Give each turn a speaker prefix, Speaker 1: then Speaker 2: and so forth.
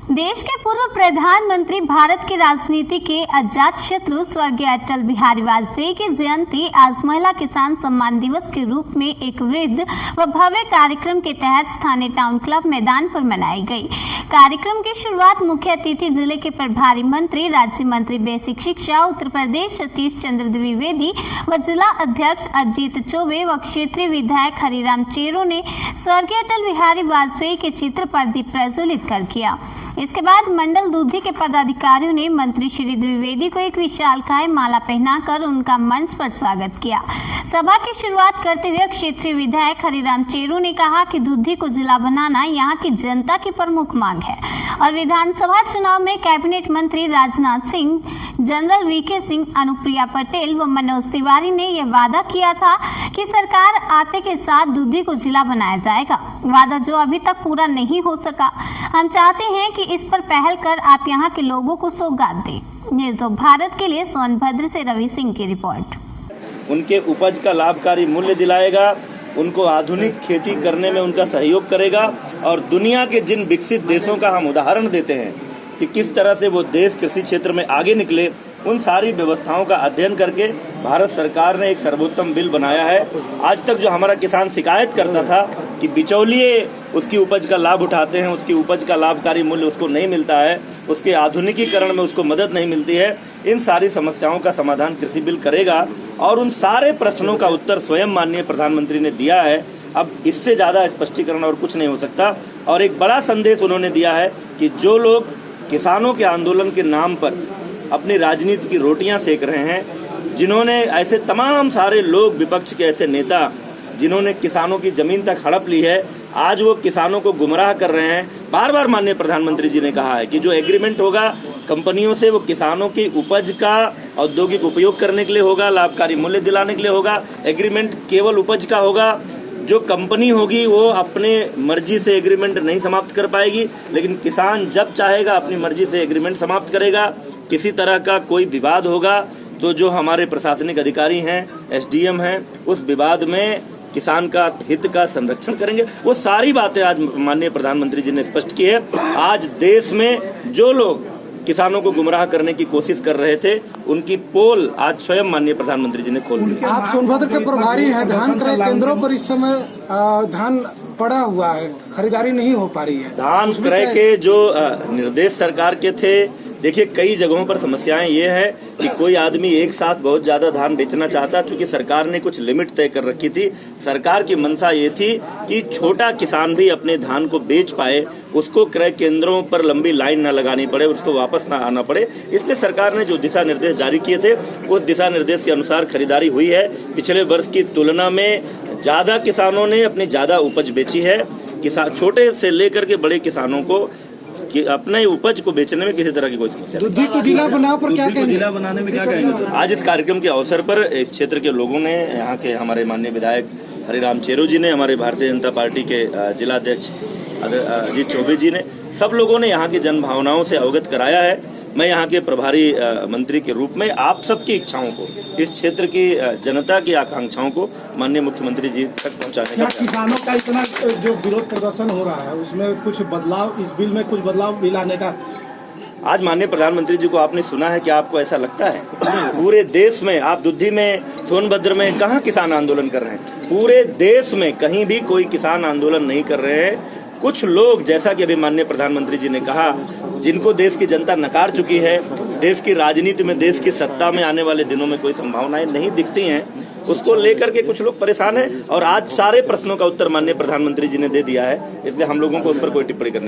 Speaker 1: देश के पूर्व प्रधानमंत्री, भारत की राजनीति के अजात शत्रु स्वर्गीय अटल बिहारी वाजपेयी की जयंती आज महिला किसान सम्मान दिवस के रूप में एक वृद्ध व भव्य कार्यक्रम के तहत स्थानीय टाउन क्लब मैदान पर मनाई गई। कार्यक्रम की शुरुआत मुख्य अतिथि जिले के प्रभारी मंत्री, राज्य मंत्री बेसिक शिक्षा उत्तर प्रदेश सतीश चंद्र द्विवेदी व जिला अध्यक्ष अजीत चौबे व क्षेत्रीय विधायक हरिराम चेरो ने स्वर्गीय अटल बिहारी वाजपेयी के चित्र पर दीप प्रज्वलित कर किया। इसके बाद मंडल दूधी के पदाधिकारियों ने मंत्री श्री द्विवेदी को एक विशालकाय माला पहनाकर उनका मंच पर स्वागत किया। सभा की शुरुआत करते हुए क्षेत्रीय विधायक हरिराम चेरो ने कहा कि दूधी को जिला बनाना यहाँ की जनता की प्रमुख मांग है और विधानसभा चुनाव में कैबिनेट मंत्री राजनाथ सिंह, जनरल वीके सिंह, अनुप्रिया पटेल व मनोज तिवारी ने यह वादा किया था कि सरकार आते के साथ दूधी को जिला बनाया जाएगा, वादा जो अभी तक पूरा नहीं हो सका। हम चाहते हैं कि इस पर पहल कर आप यहाँ के लोगों को सौगात दें। न्यूज़ ऑफ भारत के लिए सोनभद्र से रवि सिंह की रिपोर्ट।
Speaker 2: उनके उपज का लाभकारी मूल्य दिलाएगा, उनको आधुनिक खेती करने में उनका सहयोग करेगा और दुनिया के जिन विकसित देशों का हम उदाहरण देते हैं कि किस तरह से वो देश कृषि क्षेत्र में आगे निकले, उन सारी व्यवस्थाओं का अध्ययन करके भारत सरकार ने एक सर्वोत्तम बिल बनाया है। आज तक जो हमारा किसान शिकायत करता था कि बिचौलिए उसकी उपज का लाभ उठाते हैं, उसकी उपज का लाभकारी मूल्य उसको नहीं मिलता है, उसके आधुनिकीकरण में उसको मदद नहीं मिलती है, इन सारी समस्याओं का समाधान कृषि बिल करेगा और उन सारे प्रश्नों का उत्तर स्वयं माननीय प्रधानमंत्री ने दिया है। अब इससे ज्यादा स्पष्टीकरण और कुछ नहीं हो सकता। और एक बड़ा संदेश उन्होंने दिया है कि जो लोग किसानों के आंदोलन के नाम पर अपनी राजनीति की रोटियां सेक रहे हैं, जिन्होंने ऐसे तमाम सारे लोग, विपक्ष के ऐसे नेता जिन्होंने किसानों की जमीन तक हड़प ली है, आज वो किसानों को गुमराह कर रहे हैं। बार बार माननीय प्रधानमंत्री जी ने कहा है कि जो एग्रीमेंट होगा कंपनियों से, वो किसानों की उपज का औद्योगिक उपयोग करने के लिए होगा, लाभकारी मूल्य दिलाने के लिए होगा। एग्रीमेंट केवल उपज का होगा। जो कंपनी होगी वो अपने मर्जी से एग्रीमेंट नहीं समाप्त कर पाएगी, लेकिन किसान जब चाहेगा अपनी मर्जी से एग्रीमेंट समाप्त करेगा। किसी तरह का कोई विवाद होगा तो जो हमारे प्रशासनिक अधिकारी हैं, एसडीएम हैं, उस विवाद में किसान का हित का संरक्षण करेंगे। वो सारी बातें आज माननीय प्रधानमंत्री जी ने स्पष्ट की है। आज देश में जो लोग किसानों को गुमराह करने की कोशिश कर रहे थे, उनकी पोल आज स्वयं माननीय प्रधानमंत्री जी ने खोल दी।
Speaker 3: आप सोनभद्र के प्रभारी हैं, धान क्रय केंद्रों पर इस समय धान पड़ा हुआ है, खरीदारी नहीं हो पा रही है।
Speaker 2: धान क्रय के जो निर्देश सरकार के थे, देखिए कई जगहों पर समस्याएं ये है कि कोई आदमी एक साथ बहुत ज्यादा धान बेचना चाहता, चूंकि सरकार ने कुछ लिमिट तय कर रखी थी। सरकार की मंशा ये थी कि छोटा किसान भी अपने धान को बेच पाए, उसको क्रय केंद्रों पर लंबी लाइन न लगानी पड़े, उसको वापस न आना पड़े। इसलिए सरकार ने जो दिशा निर्देश जारी किए थे, उस दिशा निर्देश के अनुसार खरीदारी हुई है। पिछले वर्ष की तुलना में ज्यादा किसानों ने अपनी ज्यादा उपज बेची है। छोटे से लेकर के बड़े किसानों को कि अपने उपज को बेचने में किसी तरह की कोई समस्या नहीं।
Speaker 3: दूधी को जिला बनाने पर क्या कहेंगे?
Speaker 2: जिला बनाने में क्या कहेंगे सर? आज इस कार्यक्रम के अवसर पर इस क्षेत्र के लोगों ने, यहाँ के हमारे माननीय विधायक हरिराम चेरो जी ने, हमारे भारतीय जनता पार्टी के जिला अध्यक्ष अजीत चौबे जी ने, सब लोगों ने यहाँ की जन भावनाओं से अवगत कराया है। मैं यहाँ के प्रभारी मंत्री के रूप में आप सबकी इच्छाओं को, इस क्षेत्र की जनता की आकांक्षाओं को माननीय मुख्यमंत्री जी तक पहुँचाने का।
Speaker 4: किसानों का इतना जो विरोध प्रदर्शन हो रहा है, उसमें कुछ बदलाव, इस बिल में कुछ बदलाव भी लाने का
Speaker 2: आज माननीय प्रधानमंत्री जी को आपने सुना है कि आपको ऐसा लगता है? पूरे देश में, आप दुद्धी में, सोनभद्र में कहाँ किसान आंदोलन कर रहे हैं? पूरे देश में कहीं भी कोई किसान आंदोलन नहीं कर रहे हैं। कुछ लोग, जैसा कि अभी माननीय प्रधानमंत्री जी ने कहा, जिनको देश की जनता नकार चुकी है, देश की राजनीति में, देश की सत्ता में आने वाले दिनों में कोई संभावनाएं नहीं दिखती हैं, उसको लेकर के कुछ लोग परेशान हैं। और आज सारे प्रश्नों का उत्तर माननीय प्रधानमंत्री जी ने दे दिया है, इसलिए हम लोगों को उस पर कोई टिप्पणी करने